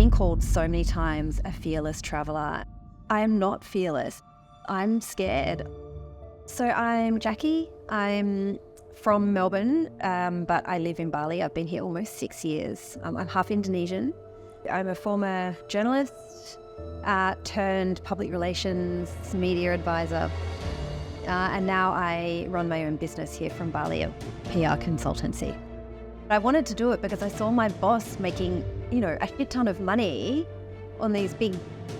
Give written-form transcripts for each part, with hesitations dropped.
been called so many times a fearless traveller. I am not fearless. I'm scared. So I'm Jackie. I'm from Melbourne, but I live in Bali. I've been here almost 6 years. I'm half Indonesian. I'm a former journalist turned public relations media advisor. And now I run my own business here from Bali, a PR consultancy. I wanted to do it because I saw my boss making, a shit ton of money on these big,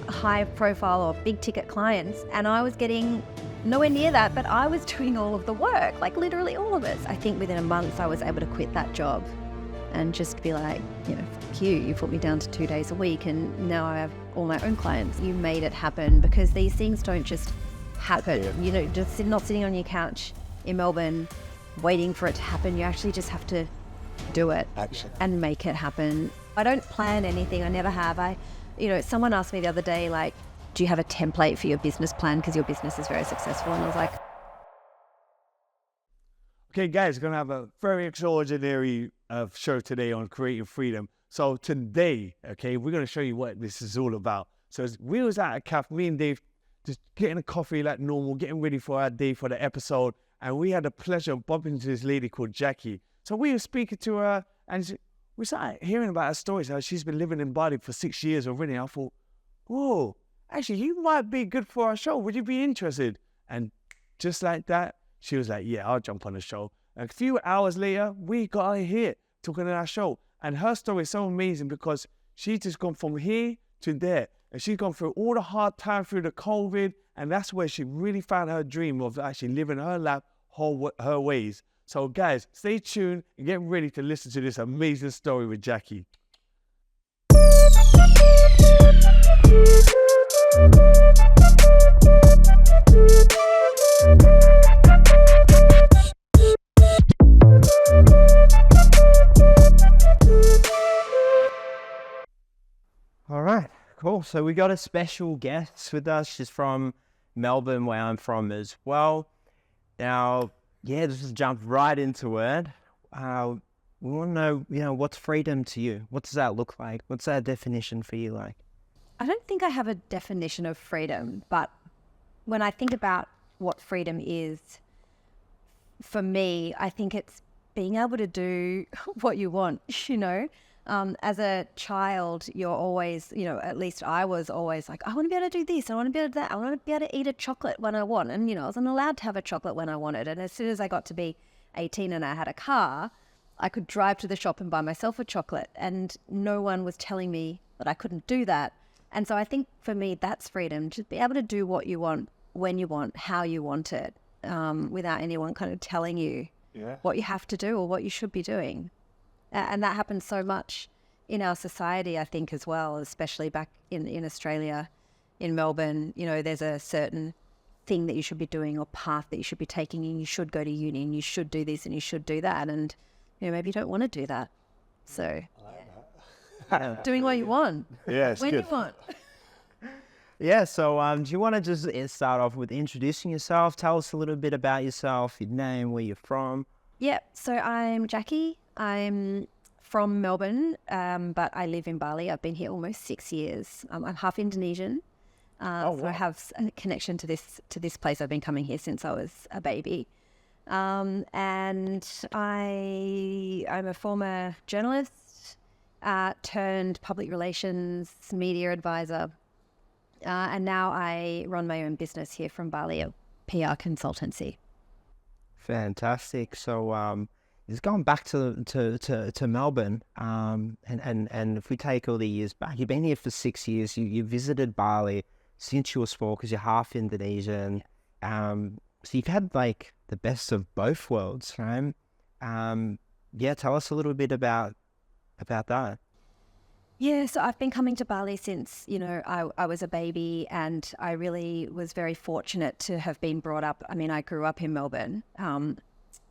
high profile or big ticket clients. And I was getting nowhere near that, but I was doing all of the work, like literally all of it. I think within a month I was able to quit that job and just be like, fuck you, you put me down to 2 days a week and now I have all my own clients. You made it happen, because these things don't just happen. Just not sitting on your couch in Melbourne waiting for it to happen. You actually just have to do it and make it happen. I don't plan anything. I never have. Someone asked me the other day, like, do you have a template for your business plan because your business is very successful? And I was like, okay, guys, we're going to have a very extraordinary show today on creating freedom. So today, okay, we're going to show you what this is all about. So we was at a cafe, me and Dave, just getting a coffee like normal, getting ready for our day for the episode. And we had the pleasure of bumping into this lady called Jackie. So we were speaking to her and we started hearing about her stories, how she's been living in Bali for 6 years already. I thought, whoa, actually, you might be good for our show. Would you be interested? And just like that, she was like, yeah, I'll jump on the show. A few hours later, we got her here talking to our show. And her story is so amazing because she's just gone from here to there. And she's gone through all the hard time through the COVID. And that's where she really found her dream of actually living her life her ways. So guys, stay tuned and get ready to listen to this amazing story with Jackie. All right, cool. So we got a special guest with us. She's from Melbourne, where I'm from as well. Now, let's just jump right into it. We want to know, what's freedom to you? What does that look like? What's that definition for you like? I don't think I have a definition of freedom, but when I think about what freedom is, for me, I think it's being able to do what you want, As a child, you're always, at least I was always like, I want to be able to do this, I want to be able to do that, I want to be able to eat a chocolate when I want. And, I wasn't allowed to have a chocolate when I wanted. And as soon as I got to be 18 and I had a car, I could drive to the shop and buy myself a chocolate. And no one was telling me that I couldn't do that. And so I think for me, that's freedom, just be able to do what you want, when you want, how you want it, without anyone kind of telling you what you have to do or what you should be doing. And that happens so much in our society, I think, as well, especially back in Australia, in Melbourne. There's a certain thing that you should be doing or path that you should be taking, and you should go to uni and you should do this and you should do that. And, maybe you don't want to do that. So I like that. Doing what you want. Yeah, it's when good. you want. Yeah, so do you want to just start off with introducing yourself? Tell us a little bit about yourself, your name, where you're from. Yeah, so I'm Jackie. I'm from Melbourne, but I live in Bali. I've been here almost 6 years. I'm half Indonesian, so I have a connection to this place. I've been coming here since I was a baby, and I'm a former journalist turned public relations media advisor, and now I run my own business here from Bali, a PR consultancy. Fantastic. So just going back to Melbourne, and if we take all the years back, you've been here for 6 years. You visited Bali since you were small because you're half Indonesian. So you've had like the best of both worlds, right? Tell us a little bit about that. Yeah, so I've been coming to Bali since, I was a baby, and I really was very fortunate to have been brought up. I mean, I grew up in Melbourne,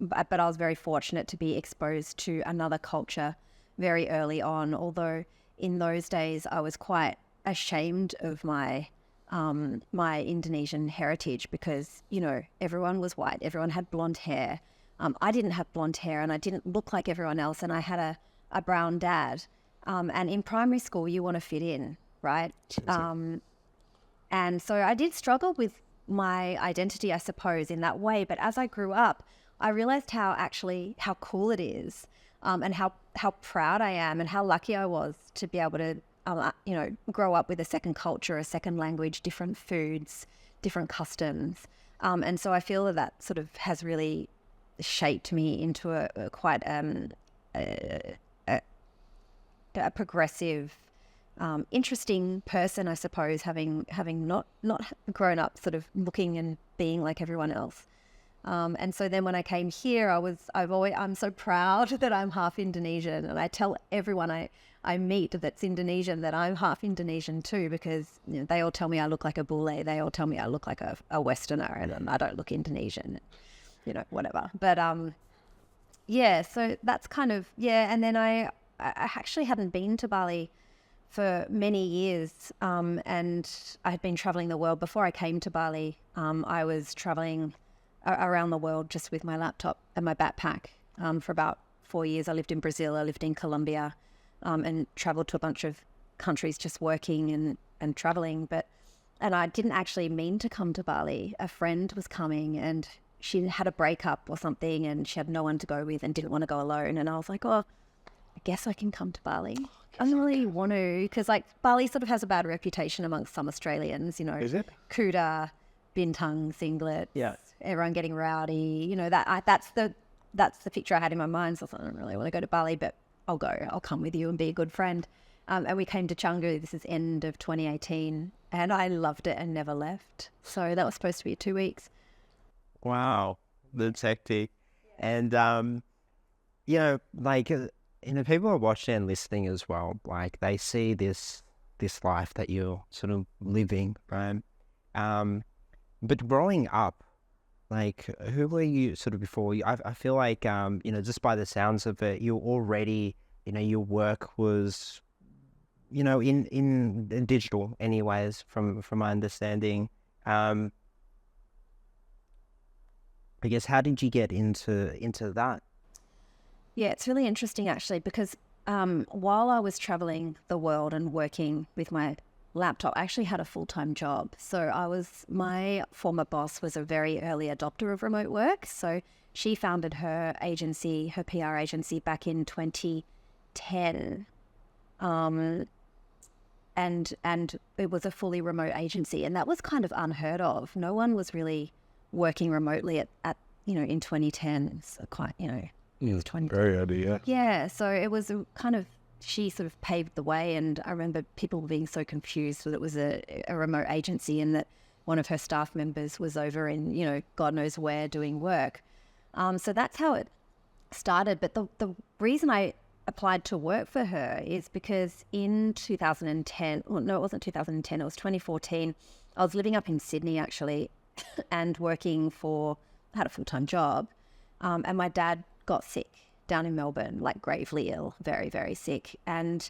but I was very fortunate to be exposed to another culture very early on, although in those days I was quite ashamed of my my Indonesian heritage because, everyone was white, everyone had blonde hair. I didn't have blonde hair and I didn't look like everyone else, and I had a brown dad. And in primary school, you want to fit in, right? And so I did struggle with my identity, I suppose, in that way. But as I grew up, I realized how cool it is, and how proud I am and how lucky I was to be able to, grow up with a second culture, a second language, different foods, different customs. And so I feel that sort of has really shaped me into a quite a progressive, interesting person, I suppose, having not grown up sort of looking and being like everyone else. And so then when I came here, I'm so proud that I'm half Indonesian, and I tell everyone I meet that's Indonesian that I'm half Indonesian too, because they all tell me I look like a bule. They all tell me I look like a Westerner, and I don't look Indonesian, whatever. But so that's kind of, and then I actually hadn't been to Bali for many years, and I had been traveling the world. Before I came to Bali, I was traveling around the world just with my laptop and my backpack for about 4 years. I lived in Brazil, I lived in Colombia, and traveled to a bunch of countries just working and traveling. And I didn't actually mean to come to Bali. A friend was coming, and she had a breakup or something, and she had no one to go with and didn't want to go alone. And I was like, I guess I can come to Bali. I don't really want to, because Bali sort of has a bad reputation amongst some Australians, Is it? Kuta, bintang, singlets, Yeah. everyone getting rowdy, that's the picture I had in my mind. So I thought, I don't really want to go to Bali, but I'll come with you and be a good friend. And we came to Canggu, this is end of 2018, and I loved it and never left. So that was supposed to be 2 weeks. Wow, that's hectic. And, people are watching and listening as well. Like, they see this life that you're sort of living, right? But growing up, like, who were you sort of before? I feel like, just by the sounds of it, you already, your work was, in digital anyways, from my understanding. I guess, how did you get into that? Yeah, it's really interesting actually, because while I was traveling the world and working with my laptop, I actually had a full-time job. So my former boss was a very early adopter of remote work. So she founded her agency, her PR agency, back in 2010. And it was a fully remote agency, and that was kind of unheard of. No one was really working remotely at in 2010. So quite, it was 20. Very early, yeah. Yeah, so it was a kind of, she sort of paved the way, and I remember people being so confused that it was a remote agency and that one of her staff members was over in, God knows where doing work. So that's how it started. But the reason I applied to work for her is because in 2010, well, no, it wasn't 2010, it was 2014, I was living up in Sydney actually and I had a full-time job, and my dad got sick down in Melbourne, like gravely ill, very, very sick. And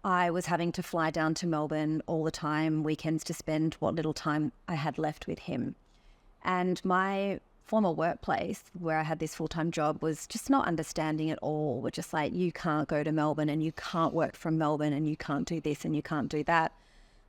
I was having to fly down to Melbourne all the time, weekends, to spend what little time I had left with him. And my former workplace, where I had this full-time job, was just not understanding at all. We're just like, you can't go to Melbourne and you can't work from Melbourne and you can't do this and you can't do that.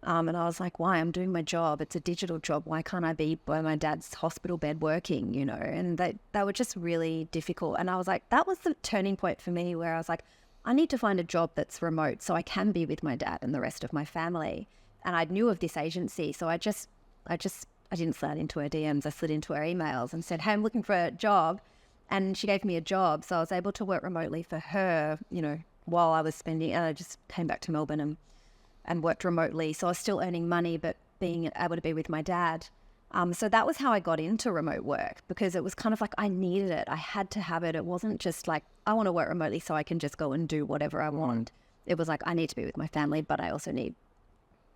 And I was like, why? I'm doing my job. It's a digital job. Why can't I be by my dad's hospital bed working, And they were just really difficult. And I was like, that was the turning point for me, where I was like, I need to find a job that's remote so I can be with my dad and the rest of my family. And I knew of this agency. So I didn't slide into her DMs. I slid into her emails and said, hey, I'm looking for a job. And she gave me a job. So I was able to work remotely for her, while I was spending, and I just came back to Melbourne and worked remotely. So I was still earning money, but being able to be with my dad. So that was how I got into remote work, because it was kind of like I needed it. I had to have it. It wasn't just like, I want to work remotely so I can just go and do whatever I want. It was like, I need to be with my family, but I also need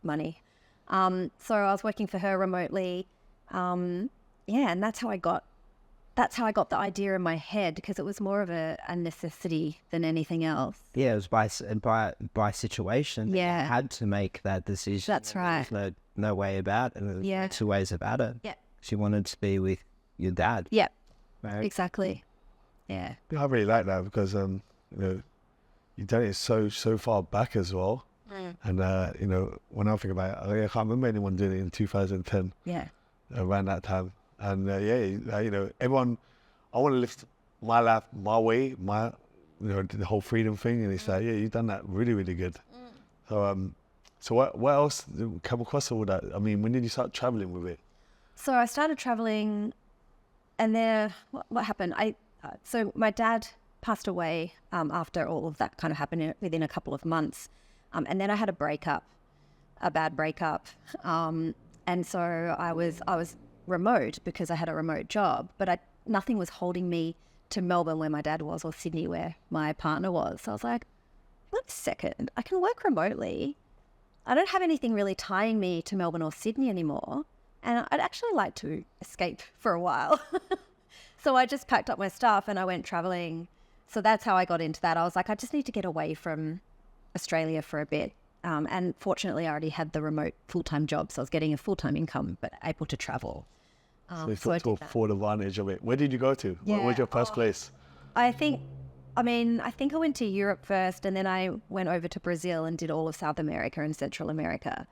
money. So I was working for her remotely. And that's how I got the idea in my head, because it was more of a necessity than anything else. Yeah, it was by situation. Yeah. You had to make that decision. That's right. There's no way about it. There's Yeah. two ways about it. Yeah. She wanted to be with your dad. Yeah, Right? exactly. Yeah. I really like that, because you you've done it so far back as well. And you know, when I think about it, I can't remember anyone doing it in 2010. Yeah. Around that time. And you know, everyone, I want to live my life my way, you know, the whole freedom thing. And it's like, yeah, you've done that really, really good. So what else come across all that? I mean, when did you start traveling with it? So I started traveling, and then what happened? So my dad passed away after all of that kind of happened within a couple of months. And then I had a bad breakup. And so I was remote because I had a remote job, but nothing was holding me to Melbourne where my dad was, or Sydney where my partner was. So I was like, wait a second, I can work remotely. I don't have anything really tying me to Melbourne or Sydney anymore. And I'd actually like to escape for a while. So I just packed up my stuff and I went traveling. So that's how I got into that. I was like, I just need to get away from Australia for a bit. And fortunately, I already had the remote full-time job, so I was getting a full-time income, but able to travel. So you took full advantage of it. Where did you go to? Yeah. What was your first place? I think I went to Europe first, and then I went over to Brazil and did all of South America and Central America.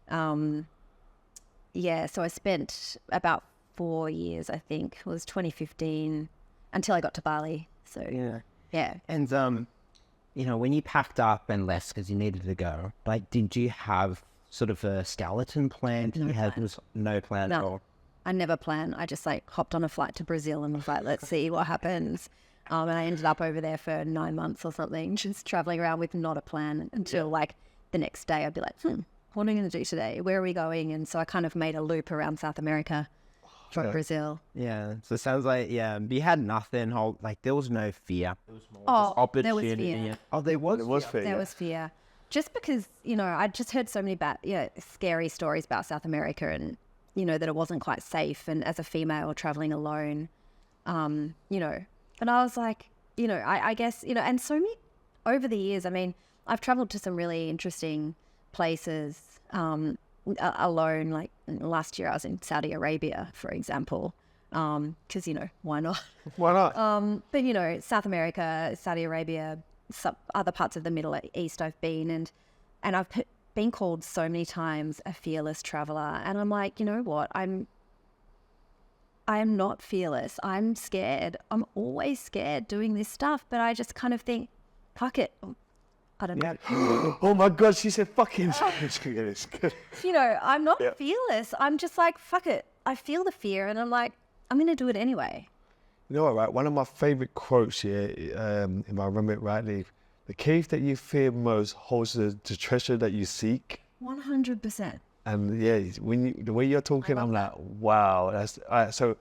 So I spent about 4 years, I think. It was 2015 until I got to Bali. So yeah. And you know, when you packed up and left because you needed to go, like, did you have sort of a skeleton plan? Did you have no plan at all? I never planned. I just hopped on a flight to Brazil and was like, let's see what happens. And I ended up over there for 9 months or something, just traveling around with not a plan until the next day I'd be like, what are we going to do today? Where are we going? And so I kind of made a loop around South America from Brazil. Yeah. So it sounds like, you had nothing, there was no fear. It was more just opportunity. There was fear. Oh, there was fear. There was fear. Just because, you know, I just heard so many scary stories about South America, and, you know, that it wasn't quite safe. And as a female traveling alone, you know, and I was like, you know, I guess, you know, and so many over the years, I mean, I've traveled to some really interesting places alone. Like last year I was in Saudi Arabia, for example, because, you know, why not? Why not? But, you know, South America, Saudi Arabia, some other parts of the Middle East I've been, and I've been called so many times a fearless traveler. And I'm like, you know what? I am not fearless. I'm scared. I'm always scared doing this stuff, but I just kind of think, fuck it. I don't know. Oh my God, she said fucking. You know, I'm not fearless. I'm just like, fuck it. I feel the fear, and I'm like, I'm going to do it anyway. You know what, right? One of my favorite quotes here, if I remember it rightly, the cave that you fear most holds the treasure that you seek. 100%. And yeah, the way you're talking, I'm like, wow. That's all right. So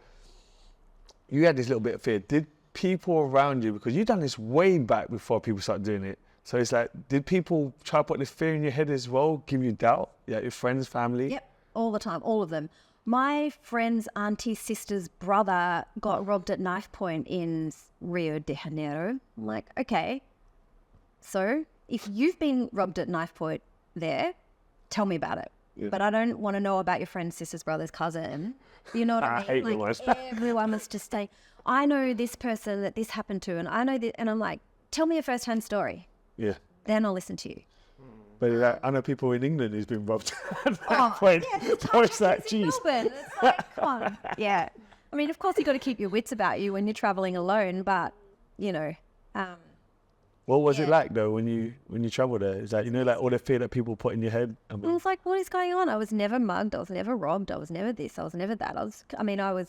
you had this little bit of fear. Did people around you, because you've done this way back before people started doing it, so it's like, did people try to put this fear in your head as well, give you doubt? Yeah, your friends, family? Yep, all the time, all of them. My friend's auntie, sister's brother got robbed at knife point in Rio de Janeiro. I'm like, okay, so if you've been robbed at knife point there, tell me about it. Yeah. But I don't want to know about your friend's sister's brother's cousin. You know what I mean? Like, everyone was just saying, I know this person that this happened to, and I know that, and I'm like, tell me a first-hand story. Yeah. Then I'll listen to you. But I know people in England who's been robbed at that point. It's like, geez. It's like, come on. Yeah. I mean, of course, you've got to keep your wits about you when you're traveling alone, but, you know. What was it like, though, when you travel there? Is that, you know, like all the fear that people put in your head? I mean, was like, what is going on? I was never mugged. I was never robbed. I was never this. I was never that. I was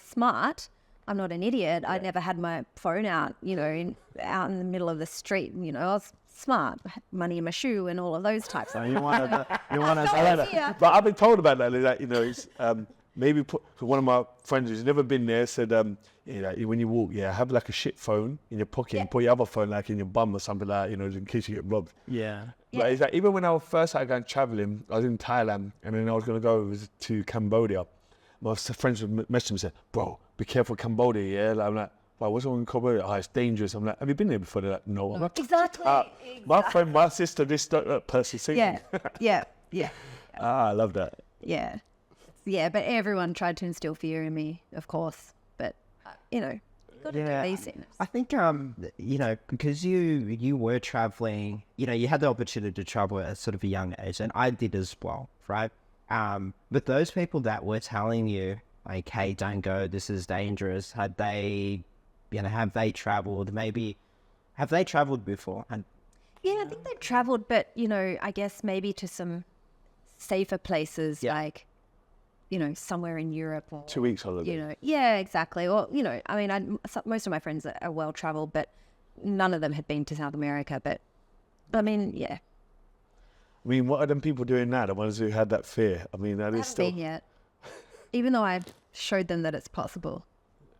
smart. I'm not an idiot. I never had my phone out, you know, out in the middle of the street. You know, I was smart. I had money in my shoe and all of those types. So you want to, but I've been told about that. You know, it's maybe one of my friends who's never been there said, when you walk, have like a shit phone in your pocket and put your other phone like in your bum or something like that, you know, in case you get robbed. Yeah. But it's like, even when I first started going traveling, I was in Thailand, and then I was going to go to Cambodia. My friends would message me and say, bro, be careful Cambodia, yeah? Like, I'm like, wow, what's wrong with Cambodia? Oh, it's dangerous. I'm like, have you been there before? They're like, no. I'm like, exactly. My friend, my sister, this person singing. Yeah. I love that. Yeah, but everyone tried to instill fear in me, of course. But, you know. got to do these things. I think you know, because you were traveling, you know, you had the opportunity to travel at sort of a young age, and I did as well, right? But those people that were telling you like, hey, don't go, this is dangerous, have they traveled? Maybe have they traveled before? And Yeah, I think they've travelled, but, you know, I guess maybe to some safer places, like, you know, somewhere in Europe or 2 weeks holiday. You know, yeah, exactly. Or, you know, I mean, most of my friends are well travelled, but none of them had been to South America. But I mean, yeah. I mean, what are them people doing now? The ones who had that fear. I mean, are they still? Been yet, even though I've showed them that it's possible.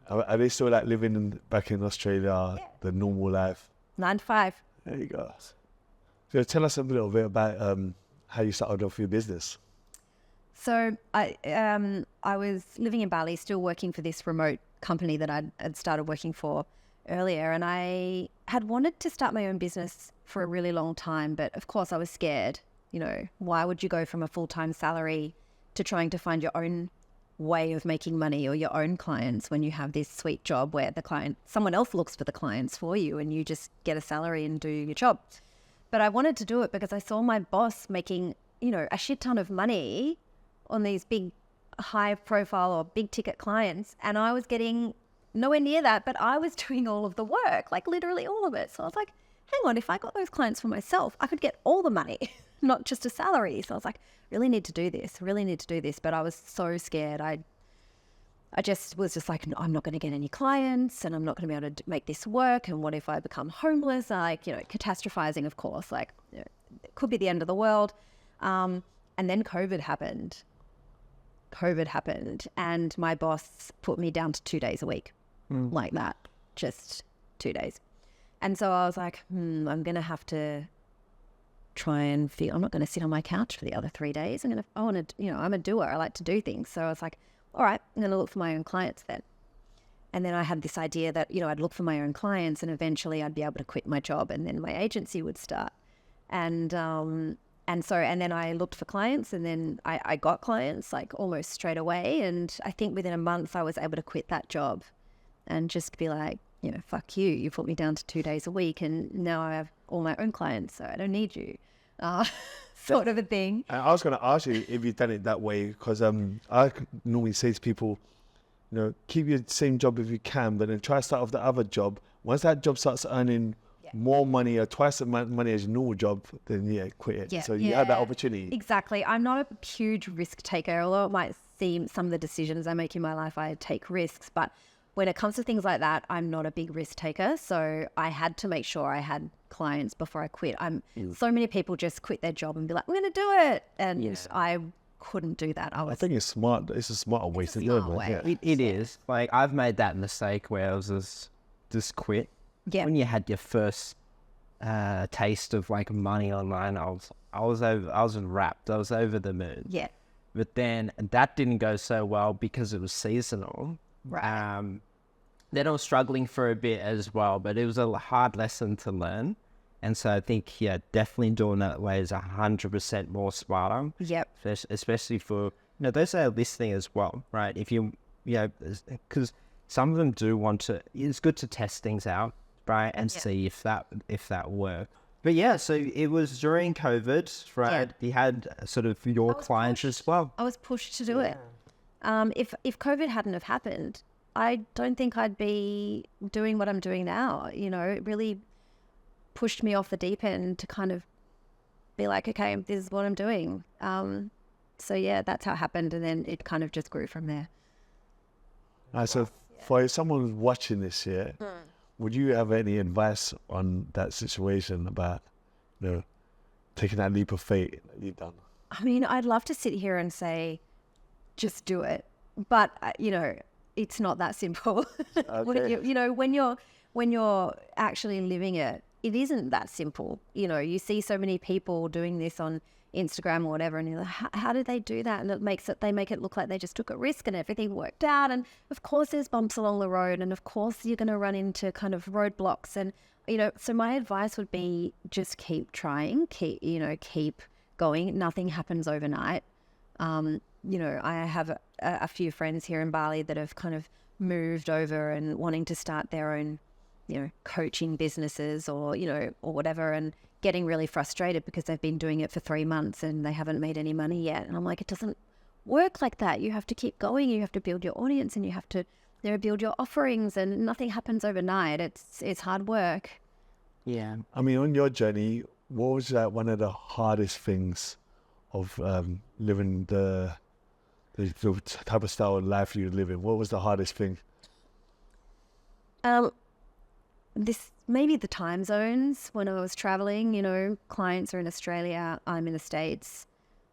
Are they still like living back in Australia, the normal life? 9 to 5. There you go. So tell us a little bit about how you started off your business. So I was living in Bali, still working for this remote company that I'd started working for earlier, and I had wanted to start my own business for a really long time, but of course I was scared. You know, why would you go from a full-time salary to trying to find your own way of making money or your own clients when you have this sweet job where someone else looks for the clients for you and you just get a salary and do your job. But I wanted to do it because I saw my boss making, you know, a shit ton of money on these big high profile or big ticket clients, and I was getting nowhere near that, but I was doing all of the work, like literally all of it. So I was like, hang on, if I got those clients for myself, I could get all the money, not just a salary. So I was like, really need to do this. But I was so scared. I just was just like, no, I'm not going to get any clients and I'm not going to be able to make this work. And what if I become homeless? Like, you know, catastrophizing, of course, like, you know, it could be the end of the world. And then COVID happened and my boss put me down to 2 days a week, like that, just 2 days. And so I was like, I'm going to have to try and I'm not going to sit on my couch for the other 3 days. I'm a doer. I like to do things. So I was like, all right, I'm going to look for my own clients then. And then I had this idea that, you know, I'd look for my own clients and eventually I'd be able to quit my job and then my agency would start. And then I looked for clients and then I got clients like almost straight away. And I think within a month I was able to quit that job and just be like, you know, fuck you. You put me down to 2 days a week and now I have all my own clients, so I don't need you. Sort of a thing. I was going to ask you if you've done it that way, because I normally say to people, you know, keep your same job if you can, but then try to start off the other job. Once that job starts earning more money or twice the amount of money as your normal job, then quit it. Yeah. So you had that opportunity. Exactly. I'm not a huge risk taker, although it might seem some of the decisions I make in my life, I take risks. But when it comes to things like that, I'm not a big risk taker. So I had to make sure I had clients before I quit. So many people just quit their job and be like, I'm going to do it. And I couldn't do that. I think it's smart. It's a smarter way to do it. Yeah. It is. Like, I've made that mistake where I was just quit. Yeah. When you had your first taste of like money online, I was wrapped. I was over the moon. Yeah. But then that didn't go so well because it was seasonal. Right. Then I was struggling for a bit as well, but it was a hard lesson to learn. And so I think, definitely doing that way is 100% more smarter. Yep. Especially for, those that are listening as well, right? If because some of them do want to, it's good to test things out, right? And see if that worked. But so it was during COVID, right? Yeah. You had sort of your clients as well. I was pushed to do it. If COVID hadn't have happened, I don't think I'd be doing what I'm doing now. You know, it really pushed me off the deep end to kind of be like, okay, this is what I'm doing. So that's how it happened. And then it kind of just grew from there. So for someone watching this here, would you have any advice on that situation about, taking that leap of faith that you've done? I mean, I'd love to sit here and say, just do it. But, it's not that simple. Okay. When you're actually living it, it isn't that simple. You see so many people doing this on Instagram or whatever, and you're like, how did they do that? And they make it look like they just took a risk and everything worked out. And of course there's bumps along the road, and of course you're going to run into kind of roadblocks. And, so my advice would be just keep trying, keep going. Nothing happens overnight. I have a few friends here in Bali that have kind of moved over and wanting to start their own, coaching businesses or whatever, and getting really frustrated because they've been doing it for 3 months and they haven't made any money yet. And I'm like, it doesn't work like that. You have to keep going. You have to build your audience and you have to build your offerings, and nothing happens overnight. It's hard work. Yeah. I mean, on your journey, what was one of the hardest things of living the type of style of life you live in? What was the hardest thing? This maybe the time zones when I was traveling. Clients are in Australia, I'm in the States.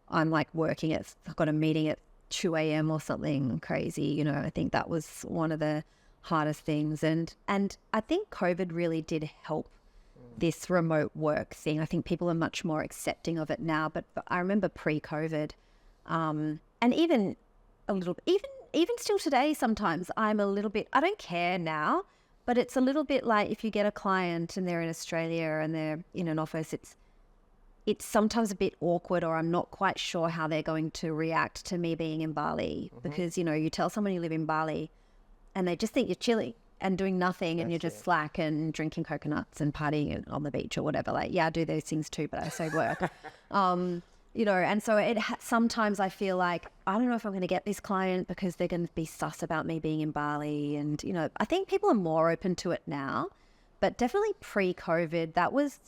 I'm like I've got a meeting at 2 a.m. or something crazy. I think that was one of the hardest things, and I think COVID really did help this remote work thing. I think people are much more accepting of it now, but I remember pre-COVID, and even a little, even still today, sometimes I'm a little bit, I don't care now, but it's a little bit like if you get a client and they're in Australia and they're in an office, it's sometimes a bit awkward, or I'm not quite sure how they're going to react to me being in Bali, because, you tell someone you live in Bali and they just think you're chilling and doing nothing, and you're just slack and drinking coconuts and partying on the beach or whatever. Like, yeah, I do those things too, but I say work. And so sometimes I feel like, I don't know if I'm going to get this client because they're going to be sus about me being in Bali. And, I think people are more open to it now, but definitely pre-COVID, that was,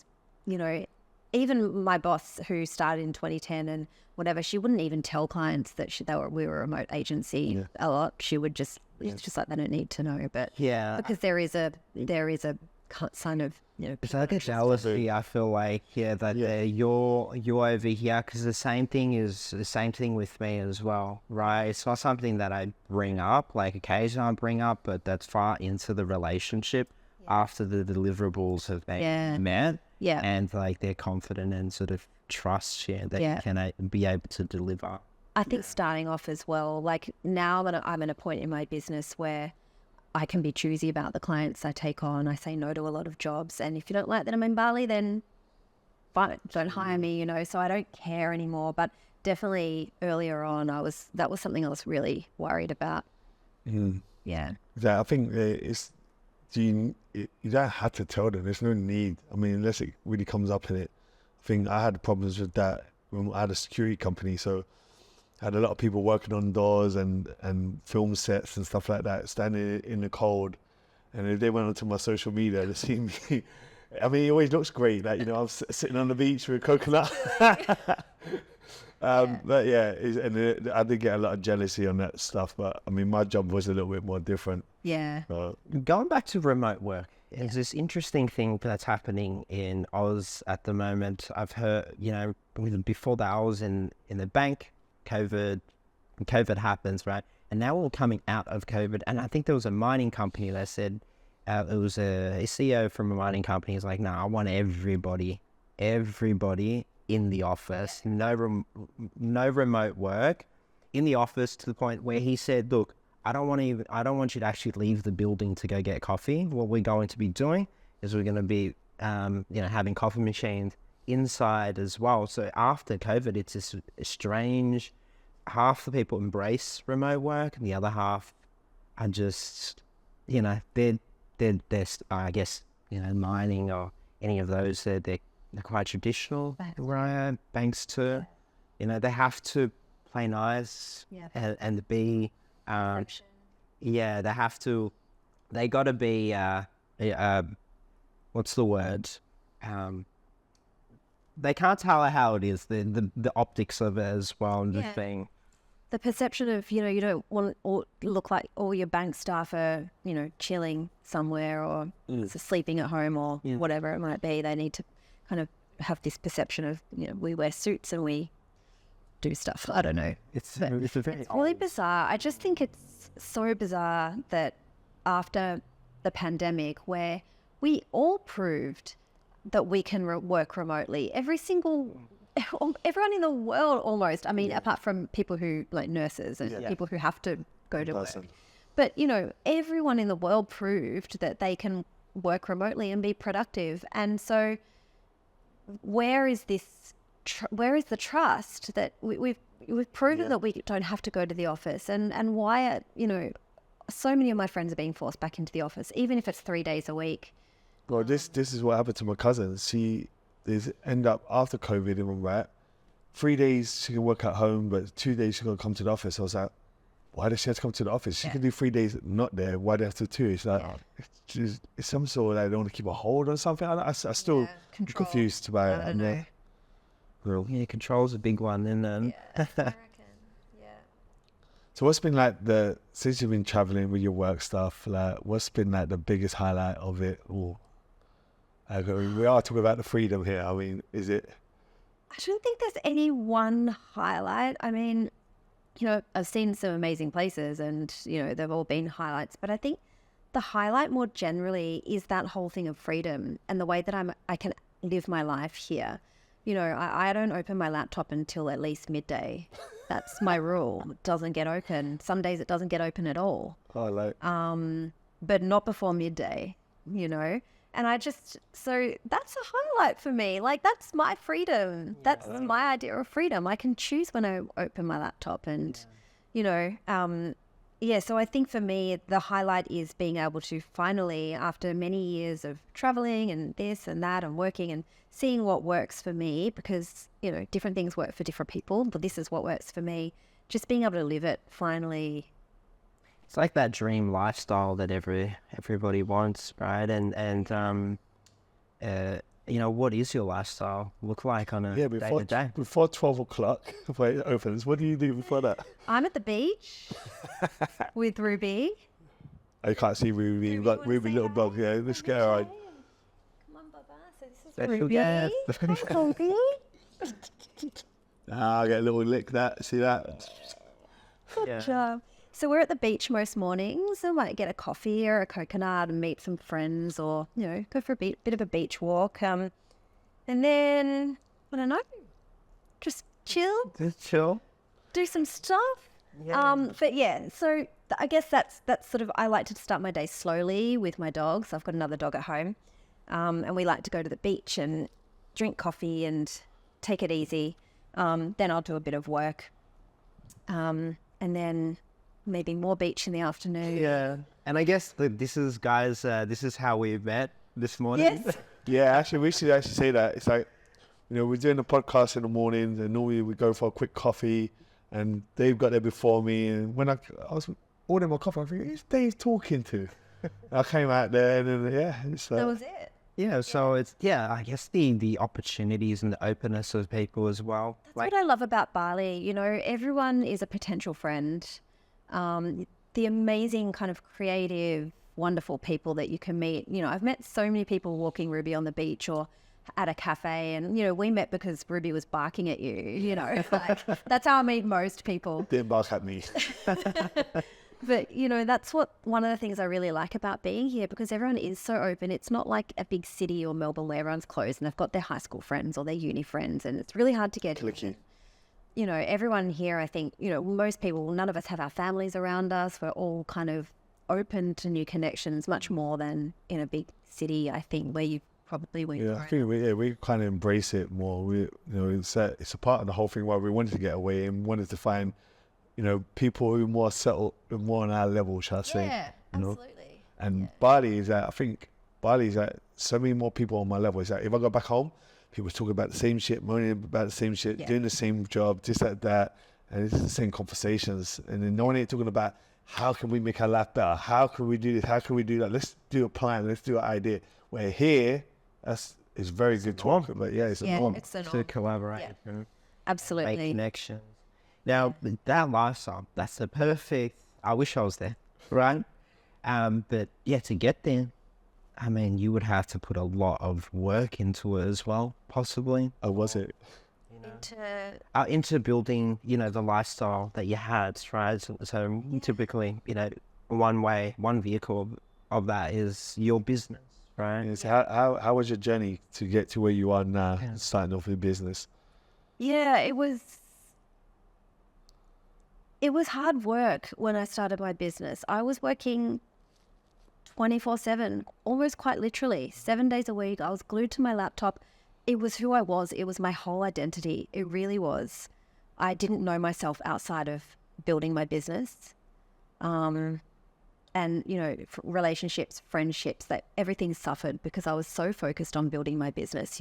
even my boss who started in 2010 and whatever, she wouldn't even tell clients that we were a remote agency a lot. She would just, it's just like, they don't need to know. But because there is a kind of, it's like a jealousy. I feel like, that you're over here, because the same thing with me as well, right? It's not something that I bring up, like occasionally I bring up, but that's far into the relationship after the deliverables have been met. Yeah. And like they're confident and sort of trust that you can be able to deliver. I think starting off as well, like now that I'm at a point in my business where I can be choosy about the clients I take on. I say no to a lot of jobs. And if you don't like that I'm in Bali, then fine, don't hire me, so I don't care anymore. But definitely earlier on, that was something I was really worried about. Yeah. I think you don't have to tell them. There's no need. I mean, unless it really comes up in it. I think I had problems with that when I had a security company. So I had a lot of people working on doors and film sets and stuff like that, standing in the cold. And if they went onto my social media, they see me. I mean, it always looks great. Like, I'm sitting on the beach with a coconut. But I did get a lot of jealousy on that stuff. But I mean, my job was a little bit more different. Yeah. Going back to remote work, there's this interesting thing that's happening in Oz at the moment. I've heard, before that I was in the bank, COVID happens, right? And now we're coming out of COVID. And I think there was a mining company that said, it was a CEO from a mining company. He's like, no, I want everybody in the office, no remote work in the office, to the point where he said, look, I don't want you to actually leave the building to go get coffee. What we're going to be doing is we're going to be, having coffee machines inside as well. So after COVID, it's this strange, half the people embrace remote work and the other half are just, they're I guess, mining or any of those, they're quite traditional, right? Banks too. They have to play nice and be, they got to be, what's the word? They can't tell how it is, the optics of it as well, and the thing. The perception of, you don't want to look like all your bank staff are, chilling somewhere or sleeping at home or whatever it might be. They need to kind of have this perception of, we wear suits and we do stuff. I don't know. It's really bizarre. I just think it's so bizarre that after the pandemic, where we all proved that we can work remotely, everyone in the world almost, I mean, apart from people who, like nurses and people who have to go to work. But, everyone in the world proved that they can work remotely and be productive. And so where is the trust that we've proven that we don't have to go to the office? And why are, so many of my friends are being forced back into the office, even if it's 3 days a week. Well, this is what happened to my cousin. She end up after COVID, even right. 3 days she can work at home, but 2 days she got to come to the office. I was like, why does she have to come to the office? She can do 3 days not there. Why do they have to do 2? It's like, it's some sort of like they want to keep a hold on something. I still confused about it. I don't know. Real. Yeah, control's a big one, and then I reckon. Yeah. So what's been like since you've been traveling with your work stuff, like what's been like the biggest highlight of it all? Like, I mean, we are talking about the freedom here. I mean, is it? I don't think there's any one highlight. I mean, I've seen some amazing places and, they've all been highlights. But I think the highlight more generally is that whole thing of freedom and the way that I can live my life here. I don't open my laptop until at least midday. That's my rule. It doesn't get open. Some days it doesn't get open at all. Oh, like. But not before midday, And so that's a highlight for me. Like, that's my freedom. That's my idea of freedom. I can choose when I open my laptop and, so I think for me, the highlight is being able to finally, after many years of traveling and this and that and working and seeing what works for me, because, different things work for different people, but this is what works for me. Just being able to live it finally. it's like that dream lifestyle that everybody wants, right? And what is your lifestyle look like on a day to day? Before 12 o'clock, before it opens, what do you do before that? I'm at the beach with Ruby. I can't see Ruby. We've got Ruby, little dog. Yeah, let's get her right. Come on, Baba. So this is Special Ruby. guest. Hi, Ruby. I get a little lick. See that? Good job. So we're at the beach most mornings. I might get a coffee or a coconut and meet some friends, or go for a bit of a beach walk. And then I don't know, just chill, do some stuff. But yeah, so I guess that's sort of, I like to start my day slowly with my dogs. I've got another dog at home, and we like to go to the beach and drink coffee and take it easy. Then I'll do a bit of work, and then maybe more beach in the afternoon. Yeah, and I guess this is how we met this morning. Yes. Yeah, actually, we should actually say that. It's like, we're doing the podcast in the morning, and normally we go for a quick coffee, and Dave got there before me, and when I was ordering my coffee, I think, who's Dave talking to? I came out there, and then, it's like, That was it. Yeah, so it's I guess the opportunities and the openness of people as well. That's what I love about Bali. Everyone is a potential friend. The amazing kind of creative, wonderful people that you can meet. I've met so many people walking Ruby on the beach or at a cafe, and we met because Ruby was barking at you. Like, that's how I meet most people. Didn't bark at me. But that's one of the things I really like about being here, because everyone is so open. It's not like a big city or Melbourne where everyone's closed and they've got their high school friends or their uni friends, and it's really hard to get Clicky. Everyone here, I think, most people, none of us have our families around us. We're all kind of open to new connections, much more than in a big city, I think, where you probably went. Yeah, I think we kind of embrace it more. It's a part of the whole thing why we wanted to get away and wanted to find, people who are more settled, more on our level, shall I say. Yeah, absolutely. And Bali is that, I think Bali is that so many more people on my level. Is that if I go back home, people talking about the same shit, moaning about the same shit, doing the same job, just like that. And it's the same conversations. And then no one ain't talking about how can we make our life better? How can we do this? How can we do that? Let's do a plan. Let's do an idea. Where here, it's very good talk. But it's a norm. It's a norm. To collaborate. Absolutely. Make connections. Now, that lifestyle, that's the perfect, I wish I was there, right? But to get there, I mean, you would have to put a lot of work into it as well, possibly. Oh, was it? Into building, the lifestyle that you had, right? So typically, one vehicle of that is your business, right? Yeah, so how was your journey to get to where you are now, starting off with business? Yeah, it was hard work when I started my business. I was working 24/7, almost quite literally, 7 days a week. I was glued to my laptop. It was who I was. It was my whole identity. It really was. I didn't know myself outside of building my business. and relationships, friendships, that everything suffered because I was so focused on building my business.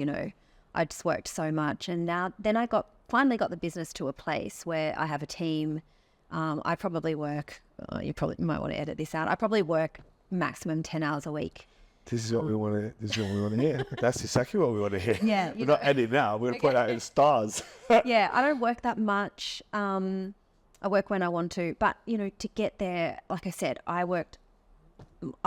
I just worked so much, and then I finally got the business to a place where I have a team. I probably work. You probably might want to edit this out. I probably work maximum 10 hours a week. This is what we want to. This is what we want to hear. That's exactly what we want to hear. Yeah, we're not editing now. We're gonna put that in stars. Yeah, I don't work that much. I work when I want to, but to get there, like I said, I worked.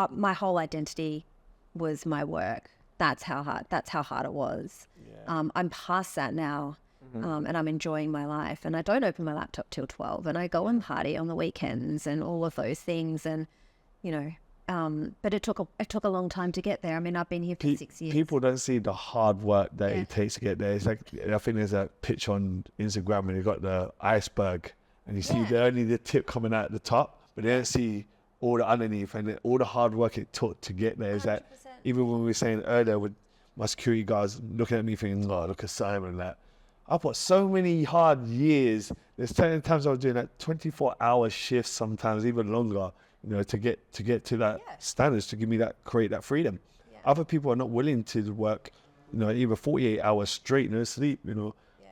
My whole identity was my work. That's how hard it was. Yeah. I'm past that now, and I'm enjoying my life. And I don't open my laptop till 12, and I go and party on the weekends and all of those things. And but it took a long time to get there. I mean, I've been here for 6 years. People don't see the hard work that it takes to get there. It's like, I think there's a pitch on Instagram and you've got the iceberg and you see only the tip coming out at the top, but they don't see all the underneath and all the hard work it took to get there. Is that even when we were saying earlier with my security guards looking at me thinking, oh, look at Simon and that. I put so many hard years. There's certain times I was doing that 24-hour shifts, sometimes even longer, to get to that standards, to create that freedom. Yeah. Other people are not willing to work, even 48 hours straight, no sleep,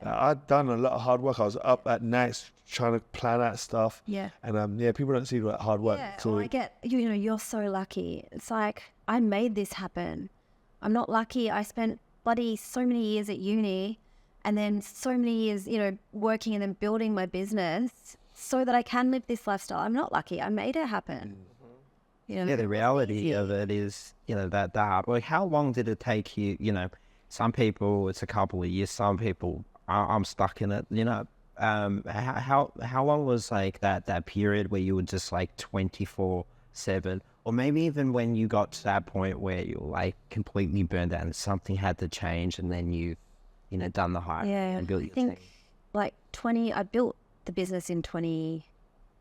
I'd done a lot of hard work. I was up at nights trying to plan out stuff. Yeah. And people don't see that hard work. Yeah, so I get, you're so lucky. It's like, I made this happen. I'm not lucky. I spent bloody so many years at uni and then so many years, working and then building my business so that I can live this lifestyle. I'm not lucky. I made it happen. Mm-hmm. The reality of it is, that hard work. How long did it take you? Some people, it's a couple of years. Some people, I'm stuck in it, how long was like that period where you were just like 24/7, or maybe even when you got to that point where you were like completely burned out and something had to change, and then you done the hype and built your thing? Like I built the business in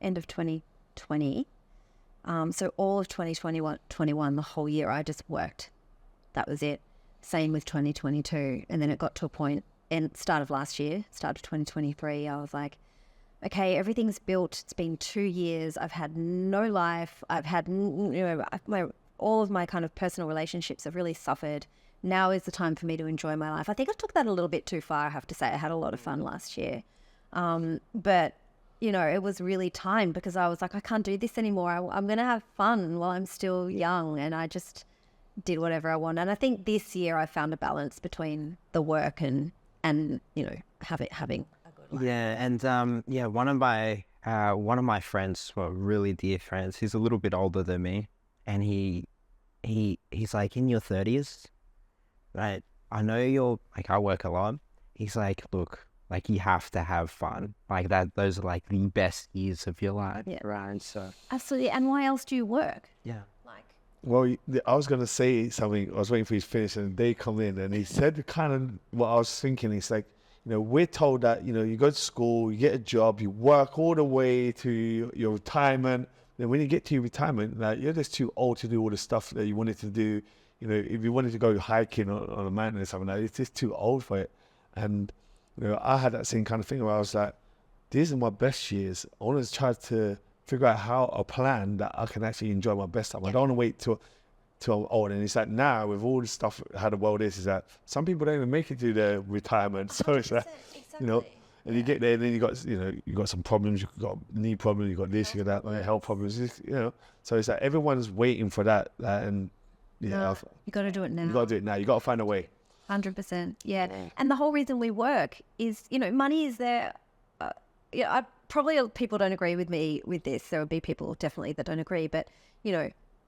end of 2020. So all of 2021, the whole year I just worked. That was it. Same with 2022. And then it got to a point start of 2023, I was like, okay, everything's built. It's been 2 years. I've had no life. I've had, all of my kind of personal relationships have really suffered. Now is the time for me to enjoy my life. I think I took that a little bit too far, I have to say. I had a lot of fun last year. But, it was really time because I was like, I can't do this anymore. I'm going to have fun while I'm still young. And I just did whatever I want. And I think this year I found a balance between the work and having a good life. Yeah, and one of my friends, well, really dear friends, he's a little bit older than me, and he's like, in your 30s, right? I know you're like, I work a lot. He's like, look, like you have to have fun, like that. Those are like the best years of your life, right? So absolutely. And why else do you work? Yeah. Well, I was going to say something. I was waiting for you to finish, and they come in, and he said kind of what I was thinking. He's like, we're told that, you go to school, you get a job, you work all the way to your retirement. Then when you get to your retirement, like, you're just too old to do all the stuff that you wanted to do. If you wanted to go hiking on a mountain or something, like, it's just too old for it. And, I had that same kind of thing where I was like, these are my best years. I want to try to figure out a plan that I can actually enjoy my best time. I don't want to wait till I'm old. And it's like now with all the stuff, how the world is that some people don't even make it to their retirement. So it's like, exactly. And you get there, and then you got some problems. You've got knee problems. You got this, you got that, like health problems. So it's like everyone's waiting for that. And you got to do it now. You got to do it now. You got to find a way. 100%. Yeah. And the whole reason we work is, money is there. Probably people don't agree with me with this. There will be people definitely that don't agree, but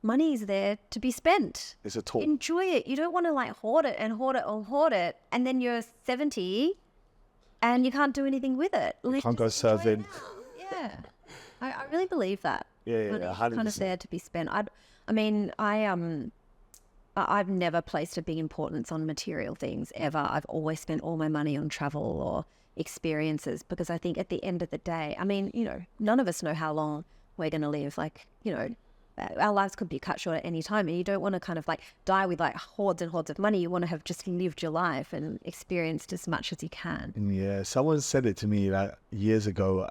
money is there to be spent. It's a tool. Enjoy it. You don't want to like hoard it, and then you're 70 and you can't do anything with it. Can't go surfing. Yeah, I really believe that. Yeah, money is kind of there to be spent. I've never placed a big importance on material things ever. I've always spent all my money on travel or experiences, because I think at the end of the day, none of us know how long we're going to live. Like, our lives could be cut short at any time, and you don't want to kind of like die with like hordes and hordes of money. You want to have just lived your life and experienced as much as you can. Yeah, someone said it to me like years ago.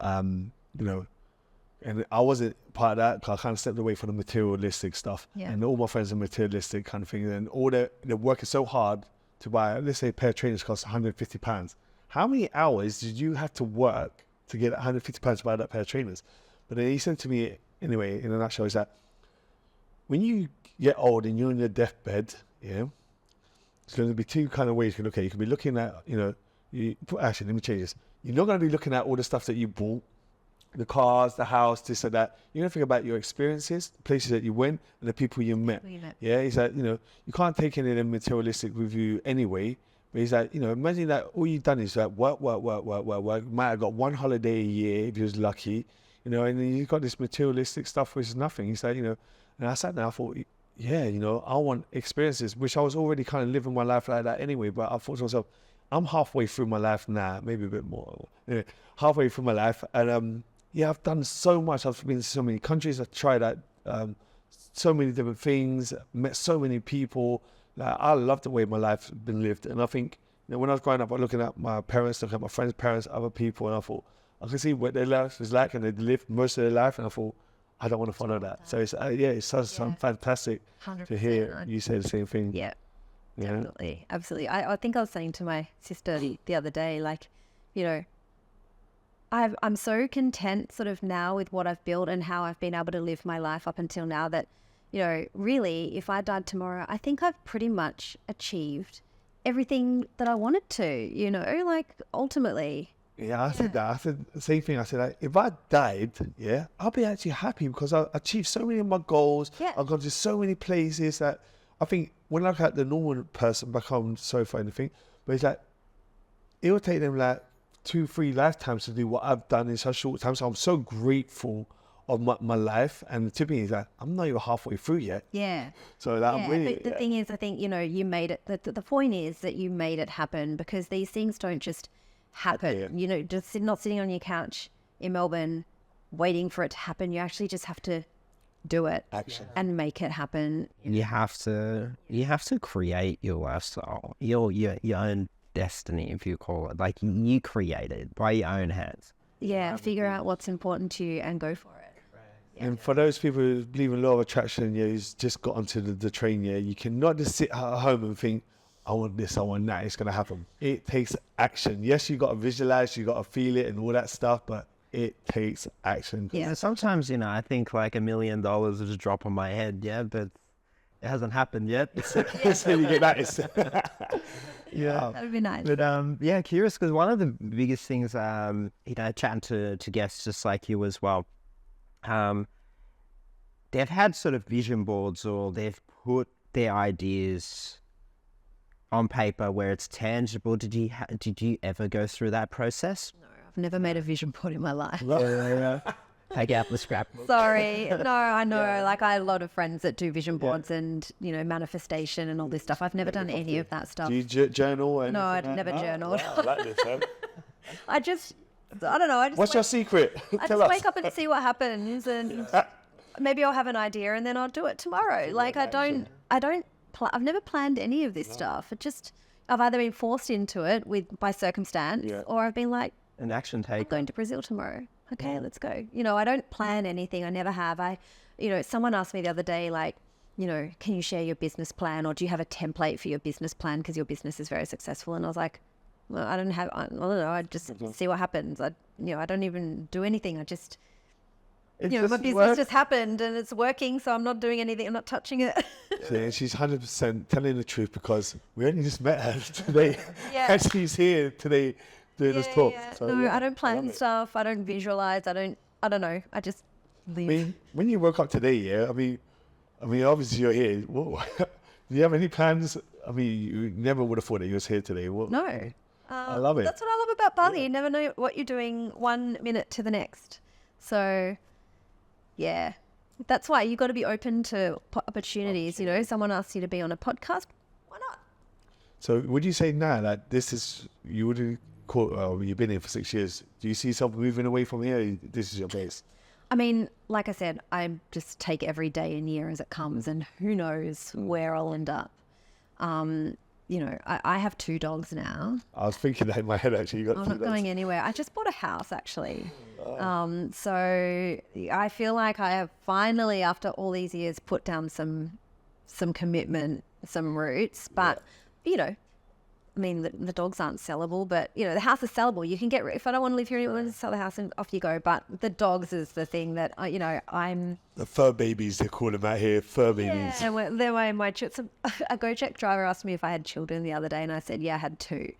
And I wasn't part of that because I kind of stepped away from the materialistic stuff. Yeah. And all my friends are materialistic kind of thing. And all they're working so hard to buy, let's say a pair of trainers costs £150. How many hours did you have to work to get £150 to buy that pair of trainers? But then he said to me, anyway, in a nutshell, is that when you get old and you're on your deathbed, yeah, there's going to be two kind of ways you can look at it. You can be looking at, actually, let me change this. You're not going to be looking at all the stuff that you bought, the cars, the house, this and that. You're going to think about your experiences, the places that you went, and the people you met. Yeah, he's like, you can't take any of them materialistic with you anyway. But he's like, imagine that all you've done is like work. You might have got one holiday a year if you was lucky, and then you've got this materialistic stuff which is nothing. He's like, and I sat there, I thought, yeah, I want experiences, which I was already kind of living my life like that anyway. But I thought to myself, I'm halfway through my life now, maybe a bit more, halfway through my life. And yeah, I've done so much. I've been to so many countries. I've tried out so many different things, met so many people. I love the way my life's been lived. And I think when I was growing up, I was looking at my parents, looking at my friends' parents, other people, and I thought, I could see what their life is like, and they lived most of their life, and I thought, I don't want to follow that. So it's it's so fantastic 100%. to hear you say the same thing. Yeah, definitely, absolutely. I think I was saying to my sister the other day, like, I'm so content sort of now with what I've built and how I've been able to live my life up until now that, really, if I died tomorrow, I think I've pretty much achieved everything that I wanted to, like ultimately. Yeah, I said that. I said the same thing. I said, like, if I died, I'll be actually happy because I achieved so many of my goals. Yeah. I've gone to so many places that I think when I look at the normal person back home, sorry for anything, but it's like, it will take them like 2-3 lifetimes to do what I've done in such a short time. So I'm so grateful of my life. And to me, it's like, I'm not even halfway through yet. Yeah. So that I'm really... But the thing is, I think, you made it, the point is that you made it happen because these things don't just happen. Just not sitting on your couch in Melbourne waiting for it to happen. You actually just have to do it. Action. And make it happen. You have to create your lifestyle, your own destiny, if you call it. Like, you create it by your own hands. Yeah, figure out what's important to you and go for it. And for those people who believe in law of attraction, who's just got onto the train, you cannot just sit at home and think, I want this, I want that, it's going to happen. It takes action. Yes, you got to visualize, you got to feel it and all that stuff, but it takes action. Yeah, sometimes, I think like $1 million is a drop on my head, but it hasn't happened yet. So you get that. Yeah, that would be nice. But curious, because one of the biggest things, chatting to guests just like you as well, they've had sort of vision boards, or they've put their ideas on paper where it's tangible. Did you ever go through that process? No, I've never made a vision board in my life. Take out the scrapbook. Sorry. No, I know. Like, I have a lot of friends that do vision boards and, manifestation and all this stuff. I've never done any of that stuff. Do you journal? No, I'd never journaled. Wow, I like this, huh? I don't know. What's your secret? I just wake up and see what happens, and maybe I'll have an idea and then I'll do it tomorrow. Like, I've never planned any of this stuff. I've either been forced into it by circumstance, or I've been like, an action take. I'm going to Brazil tomorrow. Okay, let's go. I don't plan anything. I never have. Someone asked me the other day, like, can you share your business plan, or do you have a template for your business plan because your business is very successful? And I was like, well, I don't know. I just see what happens. I don't even do anything. My business just happened and it's working, so I'm not doing anything. I'm not touching it. Yeah, she's 100% telling the truth because we only just met her today. Yeah. And she's here today doing this talk. Yeah. So, no, I don't plan stuff. I don't visualize. I don't know. I just live. I mean, when you woke up today, I mean, obviously you're here. Whoa. Do you have any plans? I mean, you never would have thought that you was here today. No. I love it. That's what I love about Bali. You never know what you're doing 1 minute to the next. So, yeah. That's why you got to be open to opportunities. Someone asks you to be on a podcast. Why not? So would you say now that this is, you would call, you've been here for 6 years. Do you see yourself moving away from here? This is your base. I mean, like I said, I just take every day and year as it comes, and who knows where I'll end up. I have 2 dogs now. I was thinking that in my head, actually. You got I'm 2 not dogs. going anywhere. I just bought a house, actually. So I feel like I have finally, after all these years, put down some commitment, some roots. But, I mean, the dogs aren't sellable, but, the house is sellable. You can get, if I don't want to live here anymore, sell the house and off you go. But the dogs is the thing that, I'm... The fur babies, they call them out here, fur babies. Yeah, and they're my children. A Gojek driver asked me if I had children the other day, and I said, yeah, I had 2.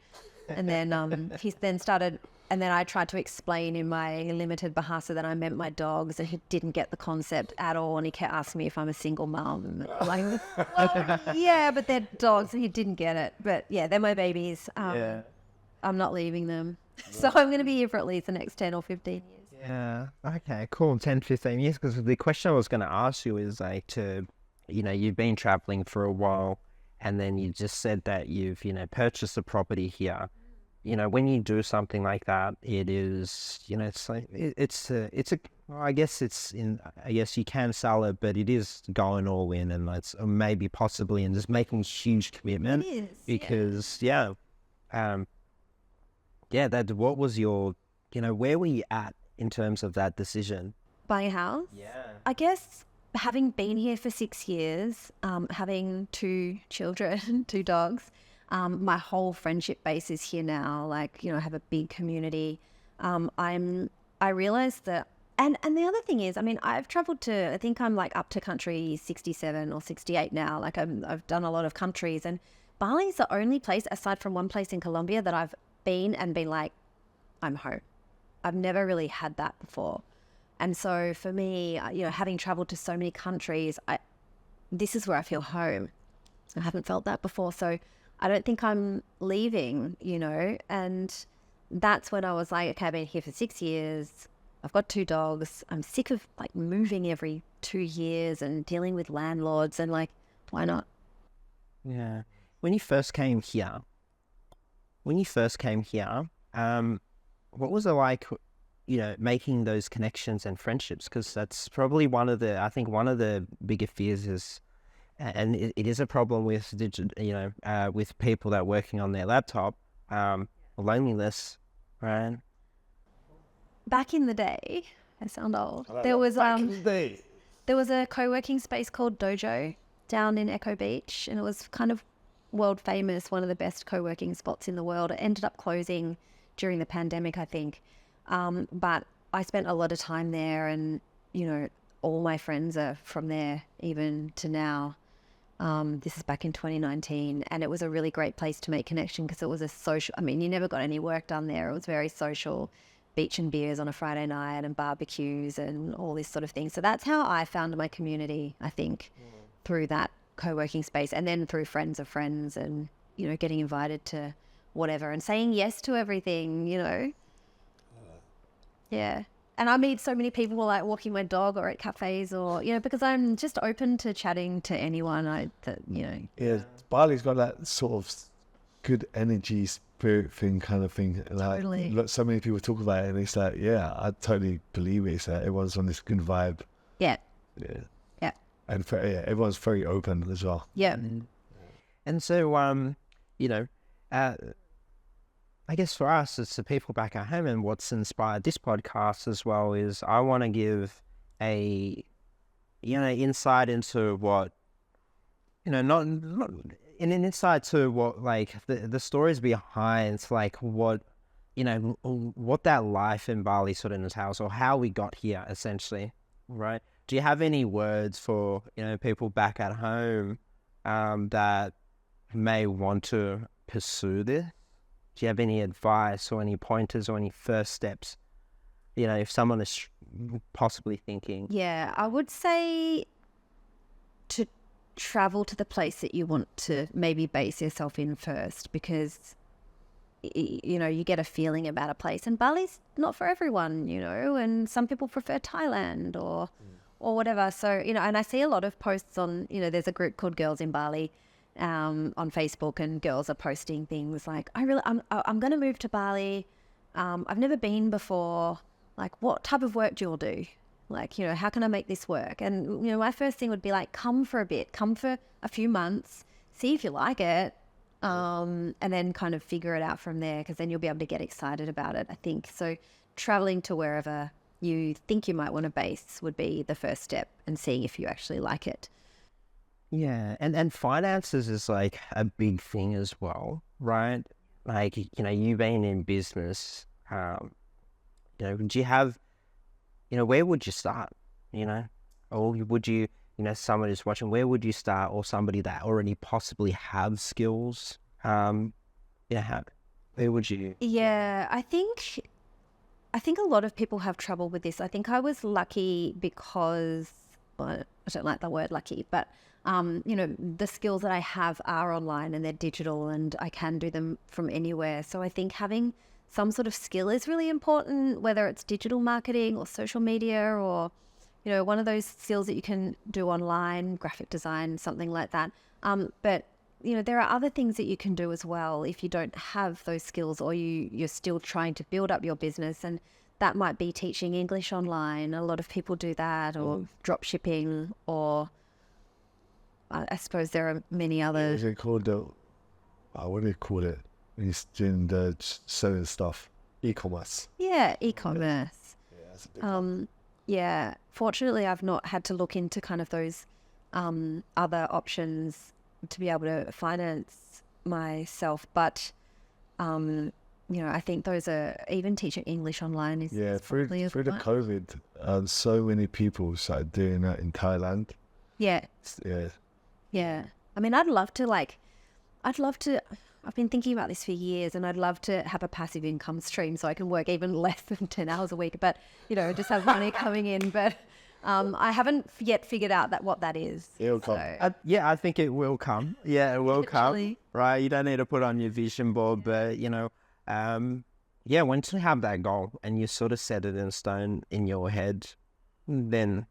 And then he then started... And then I tried to explain in my limited Bahasa that I meant my dogs, and he didn't get the concept at all. And he kept asking me if I'm a single mum. I'm like, well, yeah, but they're dogs, and he didn't get it. But yeah, they're my babies. I'm not leaving them. So I'm going to be here for at least the next 10 or 15 years. Yeah. Okay, cool. 10, 15 years. Because the question I was going to ask you is like you've been traveling for a while, and then you just said that you've, purchased a property here. When you do something like that, it is, it's like, well, I guess you can sell it, but it is going all in, and it's maybe possibly, and just making huge commitment. It is, because, what was your, where were you at in terms of that decision? Buying a house? Yeah. I guess having been here for 6 years, having 2 children, 2 dogs, my whole friendship base is here now. Like, I have a big community. I realized that, and the other thing is, I mean, I've traveled to, I think I'm like up to country 67 or 68 now. Like I've done a lot of countries, and Bali is the only place, aside from one place in Colombia, that I've been like, I'm home. I've never really had that before. And so for me, having traveled to so many countries, this is where I feel home. I haven't felt that before. So I don't think I'm leaving, and that's when I was like, okay, I've been here for 6 years. I've got 2 dogs. I'm sick of like moving every 2 years and dealing with landlords, and like, why not? Yeah. When you first came here, what was it like, making those connections and friendships? Because that's probably one of the bigger fears is, and it is a problem with with people that are working on their laptop, loneliness, right? Back in the day, I sound old. There was a co-working space called Dojo down in Echo Beach, and it was kind of world famous, one of the best co-working spots in the world. It ended up closing during the pandemic, I think. But I spent a lot of time there, and all my friends are from there even to now. This is back in 2019, and it was a really great place to make connection because it was a social, I mean, you never got any work done there. It was very social, beach and beers on a Friday night and barbecues and all this sort of thing. So that's how I found my community, I think, through that co-working space, and then through friends of friends, and, getting invited to whatever and saying yes to everything, Yeah. And I meet so many people like walking my dog or at cafes, or, because I'm just open to chatting to anyone Yeah, Bali's got that sort of good energy, spirit thing, kind of thing. Like, Totally. Look, so many people talk about it, and it's like, yeah, I totally believe it. It's like everyone's on this good vibe. Yeah. Yeah. Yeah. And everyone's very open as well. Yeah. And so, I guess for us, it's the people back at home, and what's inspired this podcast as well is I want to give a, insight into what, not an insight to what, like, the stories behind, like, what, what that life in Bali sort of entails, or how we got here, essentially, right? Do you have any words for, people back at home that may want to pursue this? Do you have any advice or any pointers or any first steps? If someone is possibly thinking. Yeah, I would say to travel to the place that you want to maybe base yourself in first, because, you get a feeling about a place, and Bali's not for everyone, and some people prefer Thailand or whatever. So, and I see a lot of posts on, there's a group called Girls in Bali, on Facebook, and girls are posting things like, I'm going to move to Bali. I've never been before. Like, what type of work do you all do? Like, how can I make this work? And, my first thing would be like, come for a bit, come for a few months, see if you like it, and then kind of figure it out from there, because then you'll be able to get excited about it, I think. So traveling to wherever you think you might want to base would be the first step, and seeing if you actually like it. Yeah, and finances is like a big thing as well, right? Like, you've been in business, do you have, where would you start, or would you, someone who's watching, where would you start, or somebody that already possibly have skills, where would you? Yeah, I think a lot of people have trouble with this. I think I was lucky because, well, I don't like the word lucky, but the skills that I have are online and they're digital, and I can do them from anywhere. So I think having some sort of skill is really important, whether it's digital marketing or social media, or, one of those skills that you can do online, graphic design, something like that. But there are other things that you can do as well if you don't have those skills, or you're still trying to build up your business. And that might be teaching English online. A lot of people do that, or drop shipping, or I suppose there are many others. Is it called what do you call it? When you're doing the selling stuff, e-commerce. Yeah, e-commerce. Yeah, that's a big one. Yeah, fortunately, I've not had to look into kind of those other options to be able to finance myself. But, I think those are, even teaching English online is through probably the COVID, so many people started doing that in Thailand. Yeah. Yeah. Yeah. I mean, I've been thinking about this for years, and I'd love to have a passive income stream so I can work even less than 10 hours a week, but, just have money coming in. But I haven't yet figured out what that is. It'll come. I think it will come. Yeah, it will come. Right? You don't need to put on your vision board, but, once you have that goal and you sort of set it in stone in your head, then...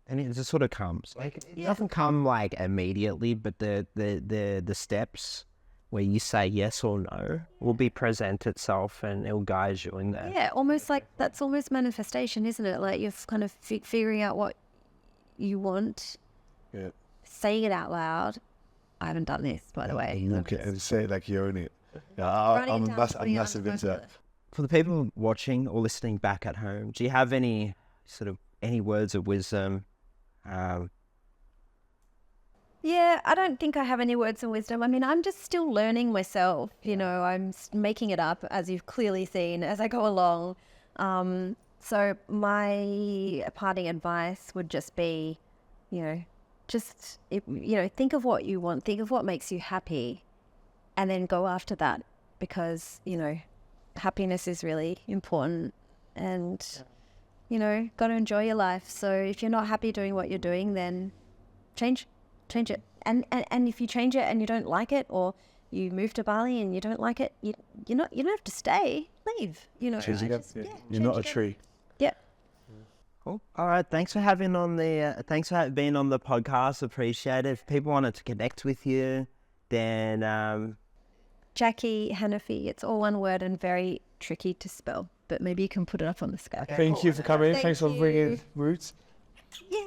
And it just sort of comes. Like, it doesn't come like immediately, but the steps where you say yes or no will be present itself, and it'll guide you in there. Yeah, almost like that's almost manifestation, isn't it? Like you're kind of figuring out what you want, saying it out loud. I haven't done this, by the way. Okay, and say it like you own it. Yeah, I'm massive into that. For the people watching or listening back at home, do you have any words of wisdom? Yeah, I don't think I have any words of wisdom. I mean, I'm just still learning myself. I'm making it up, as you've clearly seen, as I go along. So my parting advice would just be, think of what you want, think of what makes you happy, and then go after that, because, happiness is really important, and, got to enjoy your life. So if you're not happy doing what you're doing, then change it. And if you change it and you don't like it, or you move to Bali and you don't like it, you don't have to stay. Leave. Change again. You're not a tree. Yeah. Cool. All right. Thanks for being on the podcast. Appreciate it. If people wanted to connect with you, then Jackie Hanafie. It's all one word and very tricky to spell, but maybe you can put it up on the scale. Thank you for coming. Thanks for bringing Roots. Yeah.